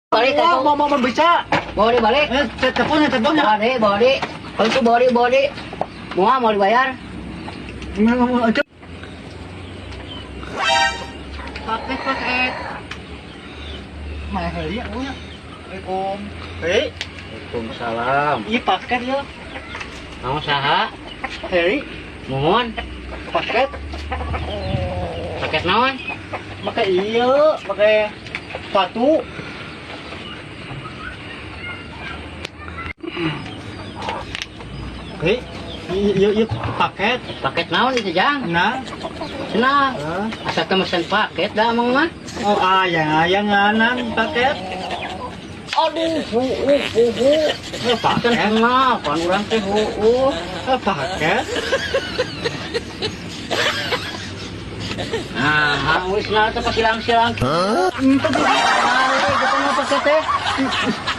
Balik Wow, aku. mau bisa. Bawa dia balik. Teleponnya. Bawa dia. Kalau itu bawa dia. Mau dibayar? Paket. Mana heli ya, punya. Assalamualaikum. Hei, Waalaikumsalam. iya paket ya. Mau saha? Heli, Mohon. paket. Paket naon? Pakai iya, pakai sepatu. Hei, iya paket. Paket naon itu jang? Nah, Cenah. Asa teu mesen paket dah emang mah. oh ayangan paket. Aduh, Kan Paket. kenapa urang teh Paket. Nah, wis na teh pasilang-silang. Gitu mah paket teh.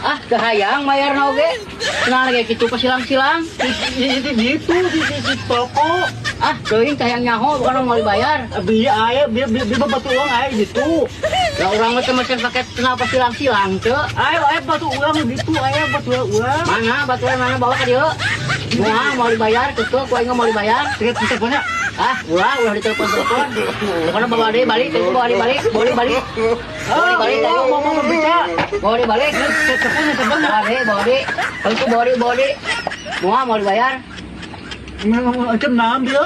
Ah, kahayang mayarna oge. Nah, lagi kitu pasilang-silang. Itu gitu di toko. Ah, teuing kahayang nyaho bukan mau dibayar. Biar batu uang ayah gitu. Lah urang mah teh mesen paket kenapa silang-silang teu? Ayah batu uang gitu, ayah batu uang. Mana baturan mana bawa ka dieu? Mau dibayar kitu, ku aing mau dibayar. Tiket teleponnya. Ah, ulah ditelepon-telepon. Pokoknya bawa dia balik, itu bawa dia balik. Bawa dia balik ayo. Mau bisa. Bawa dia balik. Teleponnya. Bawa dia. Kalau itu bawa dia. Mau dibayar? Macam ngambil.